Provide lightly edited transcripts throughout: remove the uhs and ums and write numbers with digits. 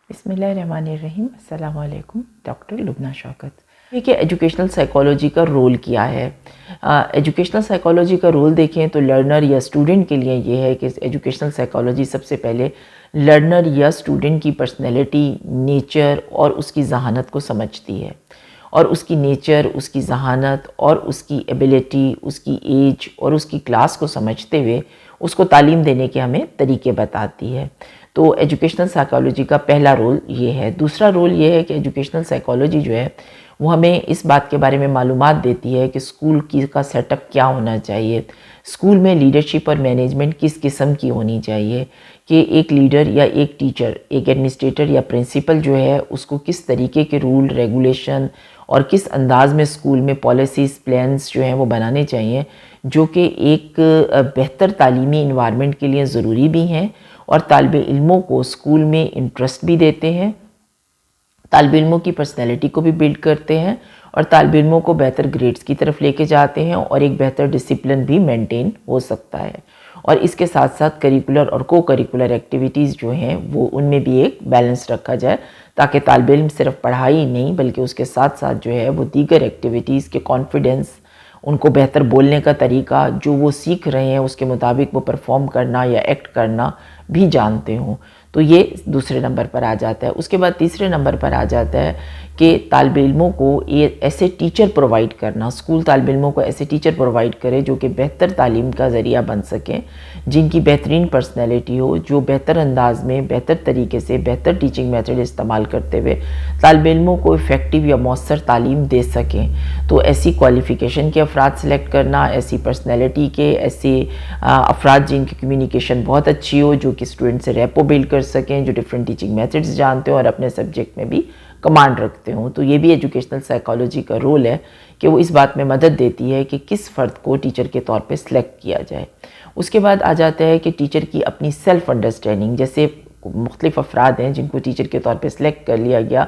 بسم اللہ الرحمن الرحیم. السلام علیکم. ڈاکٹر لبنہ شوکت. یہ کہ ایجوکیشنل سائیکالوجی کا رول کیا ہے. ایجوکیشنل سائیکالوجی کا رول دیکھیں تو لرنر یا اسٹوڈنٹ کے لیے یہ ہے کہ ایجوکیشنل سائیکالوجی سب سے پہلے لرنر یا اسٹوڈنٹ کی پرسنالٹی، نیچر اور اس کی ذہانت کو سمجھتی ہے، اور اس کی نیچر، اس کی ذہانت اور اس کی ایبیلٹی، اس کی ایج اور اس کی کلاس کو سمجھتے ہوئے اس کو تعلیم دینے کے ہمیں طریقے بتاتی ہے. تو ایجوکیشنل سائیکالوجی کا پہلا رول یہ ہے. دوسرا رول یہ ہے کہ ایجوکیشنل سائیکالوجی جو ہے وہ ہمیں اس بات کے بارے میں معلومات دیتی ہے کہ اسکول کا سیٹ اپ کیا ہونا چاہیے، اسکول میں لیڈرشپ اور مینجمنٹ کس قسم کی ہونی چاہیے، کہ ایک لیڈر یا ایک ٹیچر، ایک ایڈمنسٹریٹر یا پرنسپل جو ہے اس کو کس طریقے کے رول ریگولیشن اور کس انداز میں اسکول میں پالیسیز پلانز جو ہیں وہ بنانے چاہیے، جو کہ ایک بہتر تعلیمی انوائرمنٹ کے لیے ضروری بھی ہیں اور طالب علموں کو اسکول میں انٹرسٹ بھی دیتے ہیں، طالب علموں کی پرسنالٹی کو بھی بلڈ کرتے ہیں اور طالب علموں کو بہتر گریڈز کی طرف لے کے جاتے ہیں اور ایک بہتر ڈسپلن بھی مینٹین ہو سکتا ہے. اور اس کے ساتھ ساتھ کریکولر اور کو کریکولر ایکٹیویٹیز جو ہیں وہ ان میں بھی ایک بیلنس رکھا جائے، تاکہ طالب علم صرف پڑھائی نہیں بلکہ اس کے ساتھ ساتھ جو ہے وہ دیگر ایکٹیویٹیز کے کانفیڈنس، ان کو بہتر بولنے کا طریقہ جو وہ سیکھ رہے ہیں اس کے مطابق وہ پرفارم کرنا یا ایکٹ کرنا بھی جانتے ہوں. تو یہ دوسرے نمبر پر آ جاتا ہے. اس کے بعد تیسرے نمبر پر آ جاتا ہے کہ طالب علموں کو ایسے ٹیچر پرووائڈ کرنا، اسکول طالب علموں کو ایسے ٹیچر پرووائڈ کرے جو کہ بہتر تعلیم کا ذریعہ بن سکیں، جن کی بہترین پرسنالٹی ہو، جو بہتر انداز میں بہتر طریقے سے بہتر ٹیچنگ میتھڈ استعمال کرتے ہوئے طالب علموں کو افیکٹو یا مؤثر تعلیم دے سکیں. تو ایسی کوالیفیکیشن کے افراد سلیکٹ کرنا، ایسی پرسنالٹی کے ایسے افراد جن کی کمیونیکیشن بہت اچھی ہو، جو کہ اسٹوڈنٹ سے ریپو بلڈ کر سکیں، جو ڈفرینٹ ٹیچنگ میتھڈز جانتے ہوں اور اپنے سبجیکٹ میں بھی کمانڈ رکھتے ہوں. تو یہ بھی ایجوکیشنل سائیکالوجی کا رول ہے کہ وہ اس بات میں مدد دیتی ہے کہ کس فرد کو ٹیچر کے طور پہ سلیکٹ کیا جائے. اس کے بعد آ جاتا ہے کہ ٹیچر کی اپنی سیلف انڈرسٹینڈنگ. جیسے مختلف افراد ہیں جن کو ٹیچر کے طور پہ سلیکٹ کر لیا گیا،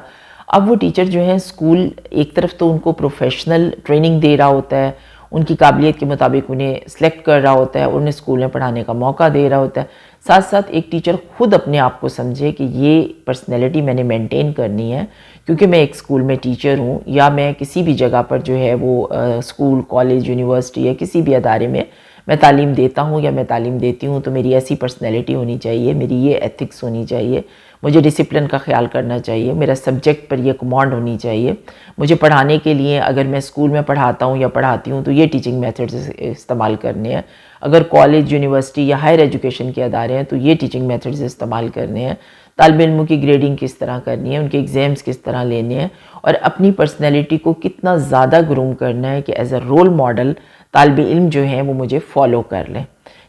اب وہ ٹیچر جو ہیں اسکول ایک طرف تو ان کو پروفیشنل ٹریننگ دے رہا ہوتا ہے، ان کی قابلیت کے مطابق انہیں سلیکٹ کر رہا ہوتا ہے، انہیں اسکول میں پڑھانے کا موقع دے رہا ہوتا ہے. ساتھ ساتھ ایک ٹیچر خود اپنے آپ کو سمجھے کہ یہ پرسنالٹی میں نے مینٹین کرنی ہے، کیونکہ میں ایک اسکول میں ٹیچر ہوں یا میں کسی بھی جگہ پر جو ہے وہ اسکول، کالج، یونیورسٹی یا کسی بھی ادارے میں تعلیم دیتا ہوں یا میں تعلیم دیتی ہوں، تو میری ایسی پرسنالٹی ہونی چاہیے، میری یہ ایتھکس ہونی چاہیے، مجھے ڈسپلن کا خیال کرنا چاہیے، میرا سبجیکٹ پر یہ کمانڈ ہونی چاہیے، مجھے پڑھانے کے لیے اگر میں اسکول میں پڑھاتا ہوں یا پڑھاتی ہوں تو یہ ٹیچنگ میتھڈز استعمال کرنے ہیں، اگر کالج، یونیورسٹی یا ہائر ایجوکیشن کے ادارے ہیں تو یہ ٹیچنگ میتھڈز استعمال کرنے ہیں، طالب علموں کی گریڈنگ کس طرح کرنی ہے، ان کے ایگزامز کس طرح لینے ہیں، اور اپنی پرسنالٹی کو کتنا زیادہ گروم کرنا ہے کہ ایز اے رول ماڈل طالب علم جو ہیں وہ مجھے فالو کر لیں،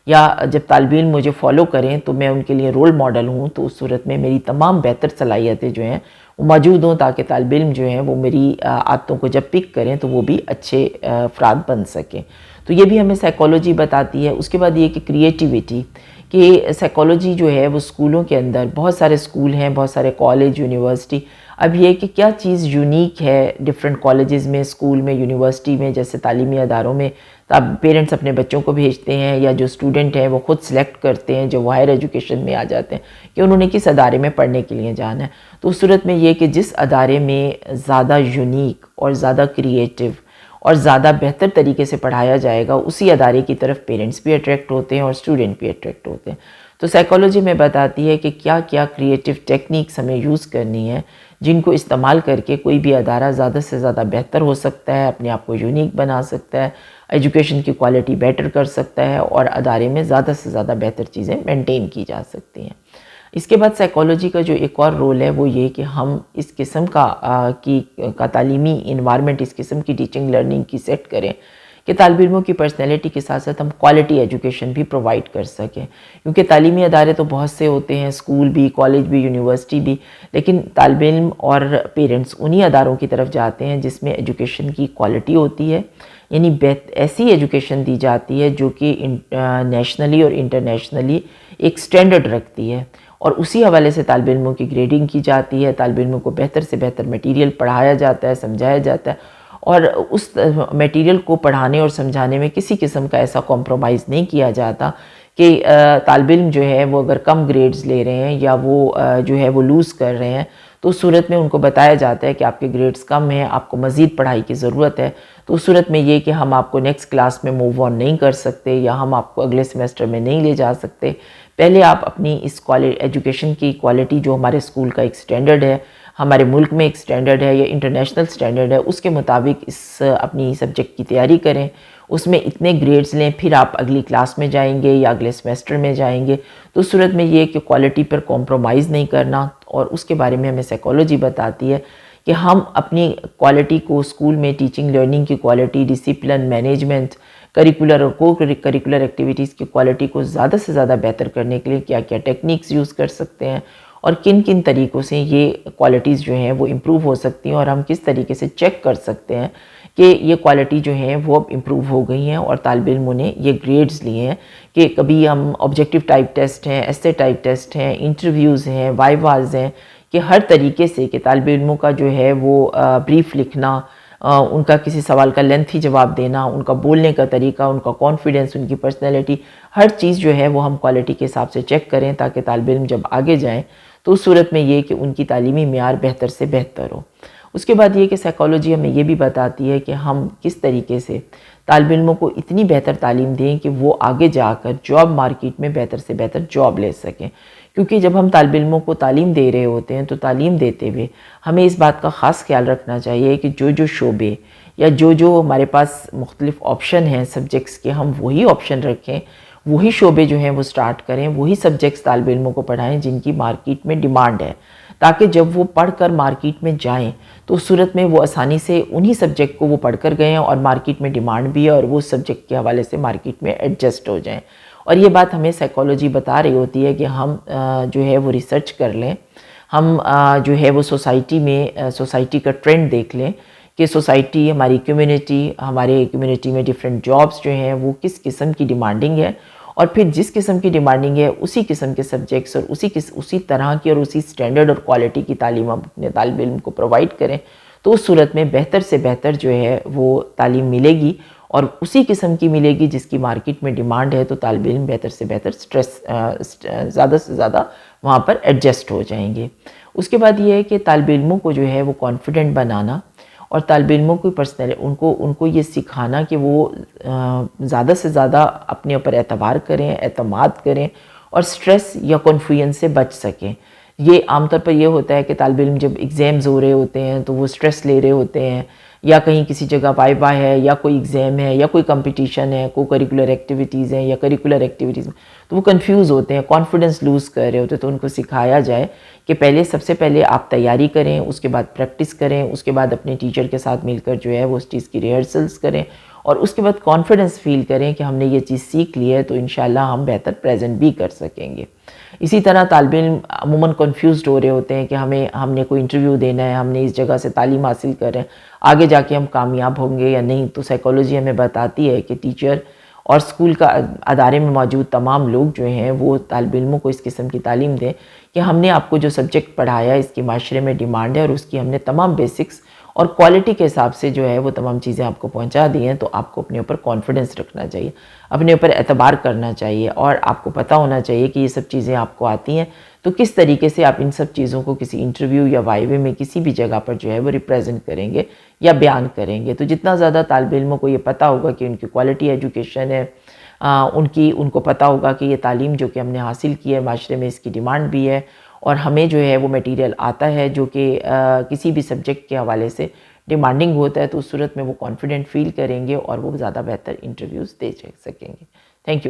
یا جب طالب علم مجھے فالو کریں تو میں ان کے لیے رول ماڈل ہوں، تو اس صورت میں میری تمام بہتر صلاحیتیں جو ہیں وہ موجود ہوں، تاکہ طالب علم جو ہیں وہ میری عادتوں کو جب پک کریں تو وہ بھی اچھے افراد بن سکیں. تو یہ بھی ہمیں سائیکالوجی بتاتی ہے. اس کے بعد یہ کہ کریٹیویٹی، کہ سائیکالوجی جو ہے وہ اسکولوں کے اندر بہت سارے اسکول ہیں، بہت سارے کالج، یونیورسٹی. اب یہ کہ کیا چیز یونیک ہے ڈفرینٹ کالجز میں، اسکول میں، یونیورسٹی میں، جیسے تعلیمی اداروں میں پیرنٹس اپنے بچوں کو بھیجتے ہیں یا جو اسٹوڈنٹ ہیں وہ خود سلیکٹ کرتے ہیں جو ہائر ایجوکیشن میں آ جاتے ہیں کہ انہوں نے کس ادارے میں پڑھنے کے لیے جانا ہے. تو اس صورت میں یہ کہ جس ادارے میں زیادہ یونیک اور زیادہ کریٹیو اور زیادہ بہتر طریقے سے پڑھایا جائے گا، اسی ادارے کی طرف پیرنٹس بھی اٹریکٹ ہوتے ہیں اور اسٹوڈنٹ بھی اٹریکٹ ہوتے ہیں. تو سائیکالوجی میں بتاتی ہے کہ کیا کیا کریٹیو ٹیکنیکس ہمیں یوز کرنی ہے، جن کو استعمال کر کے کوئی بھی ادارہ زیادہ سے زیادہ بہتر ہو سکتا ہے، اپنے آپ کو یونیک بنا سکتا ہے، ایجوکیشن کی کوالٹی بیٹر کر سکتا ہے اور ادارے میں زیادہ سے زیادہ بہتر چیزیں مینٹین کی جا سکتی ہیں. اس کے بعد سائیکالوجی کا جو ایک اور رول ہے وہ یہ کہ ہم اس قسم کا تعلیمی انوائرمنٹ، اس قسم کی ٹیچنگ لرننگ کی سیٹ کریں کہ طالب علموں کی پرسنالٹی کے ساتھ ساتھ ہم کوالٹی ایجوکیشن بھی پرووائڈ کر سکیں. کیونکہ تعلیمی ادارے تو بہت سے ہوتے ہیں، اسکول بھی، کالج بھی، یونیورسٹی بھی، لیکن طالب علم اور پیرنٹس انہی اداروں کی طرف جاتے ہیں جس میں ایجوکیشن کی کوالٹی ہوتی ہے، یعنی ایسی ایجوکیشن دی جاتی ہے جو کہ نیشنلی اور انٹرنیشنلی ایک سٹینڈرڈ رکھتی ہے، اور اسی حوالے سے طالب علموں کی گریڈنگ کی جاتی ہے، طالب علموں کو بہتر سے بہتر میٹیریل پڑھایا جاتا ہے، سمجھایا جاتا ہے، اور اس میٹیریل کو پڑھانے اور سمجھانے میں کسی قسم کا ایسا کمپرومائز نہیں کیا جاتا کہ طالب علم جو ہے وہ اگر کم گریڈز لے رہے ہیں یا وہ جو ہے وہ لوز کر رہے ہیں تو اس صورت میں ان کو بتایا جاتا ہے کہ آپ کے گریڈز کم ہیں، آپ کو مزید پڑھائی کی ضرورت ہے، تو اس صورت میں یہ کہ ہم آپ کو نیکسٹ کلاس میں موو آن نہیں کر سکتے یا ہم آپ کو اگلے سیمیسٹر میں نہیں لے جا سکتے، پہلے آپ اپنی اس ایجوکیشن کی کوالٹی جو ہمارے اسکول کا ایک سٹینڈرڈ ہے، ہمارے ملک میں ایک سٹینڈرڈ ہے یا انٹرنیشنل سٹینڈرڈ ہے، اس کے مطابق اپنی سبجیکٹ کی تیاری کریں، اس میں اتنے گریڈز لیں، پھر آپ اگلی کلاس میں جائیں گے یا اگلے سیمیسٹر میں جائیں گے، تو اس صورت میں یہ کہ کوالٹی پر کمپرومائز نہیں کرنا، اور اس کے بارے میں ہمیں سائیکالوجی بتاتی ہے کہ ہم اپنی کوالٹی کو اسکول میں ٹیچنگ لرننگ کی کوالٹی، ڈسپلن، مینجمنٹ، کریکولر اور کو کریکولر ایکٹیویٹیز کی کوالٹی کو زیادہ سے زیادہ بہتر کرنے کے لیے کیا کیا ٹیکنیکس یوز کر سکتے ہیں اور کن کن طریقوں سے یہ کوالٹیز جو ہیں وہ امپروو ہو سکتی ہیں، اور ہم کس طریقے سے چیک کر سکتے ہیں کہ یہ کوالٹی جو ہیں وہ اب امپروو ہو گئی ہیں اور طالب علموں نے یہ گریڈز لیے ہیں، کہ کبھی ہم آبجیکٹیو ٹائپ ٹیسٹ ہیں، ایسے ٹائپ ٹیسٹ ہیں، انٹرویوز ہیں، وائواز ہیں، کہ ہر طریقے سے کہ طالب علموں کا جو ہے وہ بریف لکھنا، ان کا کسی سوال کا لینتھی جواب دینا، ان کا بولنے کا طریقہ، ان کا کانفیڈنس، ان کی پرسنالٹی، ہر چیز جو ہے وہ ہم کوالٹی کے حساب سے چیک کریں تاکہ طالب علم جب آگے جائیں تو اس صورت میں یہ کہ ان کی تعلیمی معیار بہتر سے بہتر ہو۔ اس کے بعد یہ کہ سائیکالوجی ہمیں یہ بھی بتاتی ہے کہ ہم کس طریقے سے طالب علموں کو اتنی بہتر تعلیم دیں کہ وہ آگے جا کر جاب مارکیٹ میں بہتر سے بہتر جاب لے سکیں، کیونکہ جب ہم طالب علموں کو تعلیم دے رہے ہوتے ہیں تو تعلیم دیتے ہوئے ہمیں اس بات کا خاص خیال رکھنا چاہیے کہ جو شعبے یا جو ہمارے پاس مختلف آپشن ہیں سبجیکٹس کے، ہم وہی آپشن رکھیں، وہی شعبے جو ہیں وہ سٹارٹ کریں، وہی سبجیکٹس طالب علموں کو پڑھائیں جن کی مارکیٹ میں ڈیمانڈ ہے، تاکہ جب وہ پڑھ کر مارکیٹ میں جائیں تو اس صورت میں وہ آسانی سے انہی سبجیکٹ کو وہ پڑھ کر گئے ہیں اور مارکیٹ میں ڈیمانڈ بھی ہے اور وہ سبجیکٹ کے حوالے سے مارکیٹ میں ایڈجسٹ ہو جائیں۔ اور یہ بات ہمیں سائیکالوجی بتا رہی ہوتی ہے کہ ہم جو ہے وہ ریسرچ کر لیں، ہم جو ہے وہ سوسائٹی کا ٹرینڈ دیکھ لیں کہ سوسائٹی، ہماری ہمارے کمیونٹی میں ڈیفرنٹ جابس جو ہیں وہ کس قسم کی ڈیمانڈنگ ہے، اور پھر جس قسم کی ڈیمانڈنگ ہے اسی قسم کے سبجیکٹس اور اسی طرح کی اور اسی سٹینڈرڈ اور کوالٹی کی تعلیم ہم اپنے طالب علم کو پرووائڈ کریں، تو اس صورت میں بہتر سے بہتر جو ہے وہ تعلیم ملے گی اور اسی قسم کی ملے گی جس کی مارکیٹ میں ڈیمانڈ ہے، تو طالب علم بہتر سے بہتر زیادہ سے زیادہ وہاں پر ایڈجسٹ ہو جائیں گے۔ اس کے بعد یہ ہے کہ طالب علموں کو جو ہے وہ کانفیڈنٹ بنانا اور طالب علموں کو ان کو یہ سکھانا کہ وہ زیادہ سے زیادہ اپنے اوپر اعتبار کریں، اعتماد کریں اور سٹریس یا کنفیوژن سے بچ سکیں۔ یہ عام طور پر یہ ہوتا ہے کہ طالب علم جب ایگزامز ہو رہے ہوتے ہیں تو وہ سٹریس لے رہے ہوتے ہیں، یا کہیں کسی جگہ وائوا ہے یا کوئی ایگزام ہے یا کوئی کمپٹیشن ہے، کو کریکولر ایکٹیویٹیز ہیں یا کریکولر ایکٹیویٹیز میں، تو وہ کنفیوز ہوتے ہیں، کانفیڈنس لوز کر رہے ہوتے ہیں، تو ان کو سکھایا جائے کہ سب سے پہلے آپ تیاری کریں، اس کے بعد پریکٹس کریں، اس کے بعد اپنے ٹیچر کے ساتھ مل کر جو ہے وہ اس چیز کی ریہرسلز کریں، اور اس کے بعد کانفیڈنس فیل کریں کہ ہم نے یہ چیز سیکھ لی ہے تو انشاءاللہ ہم بہتر پریزنٹ بھی کر سکیں گے۔ اسی طرح طالب علم عموماً کنفیوزڈ ہو رہے ہوتے ہیں کہ ہم نے کوئی انٹرویو دینا ہے، ہم نے اس جگہ سے تعلیم حاصل کر رہے ہیں، آگے جا کے ہم کامیاب ہوں گے یا نہیں، تو سائیکالوجی ہمیں بتاتی ہے کہ ٹیچر اور اسکول کا ادارے میں موجود تمام لوگ جو ہیں وہ طالب علموں کو اس قسم کی تعلیم دیں کہ ہم نے آپ کو جو سبجیکٹ پڑھایا اس کی معاشرے میں ڈیمانڈ ہے اور اس کی ہم نے تمام بیسکس اور کوالٹی کے حساب سے جو ہے وہ تمام چیزیں آپ کو پہنچا دی ہیں، تو آپ کو اپنے اوپر کانفیڈنس رکھنا چاہیے، اپنے اوپر اعتبار کرنا چاہیے، اور آپ کو پتہ ہونا چاہیے کہ یہ سب چیزیں آپ کو آتی ہیں، تو کس طریقے سے آپ ان سب چیزوں کو کسی انٹرویو یا وائوے میں کسی بھی جگہ پر جو ہے وہ ریپریزنٹ کریں گے یا بیان کریں گے۔ تو جتنا زیادہ طالب علموں کو یہ پتہ ہوگا کہ ان کی کوالٹی ایجوکیشن ہے، ان کو پتہ ہوگا کہ یہ تعلیم جو کہ ہم نے حاصل کی ہے معاشرے میں اس کی ڈیمانڈ بھی ہے، اور ہمیں جو ہے وہ میٹیریل آتا ہے جو کہ کسی بھی سبجیکٹ کے حوالے سے ڈیمانڈنگ ہوتا ہے، تو اس صورت میں وہ کانفیڈنٹ فیل کریں گے اور وہ زیادہ بہتر انٹرویوز دے سکیں گے۔ Thank you.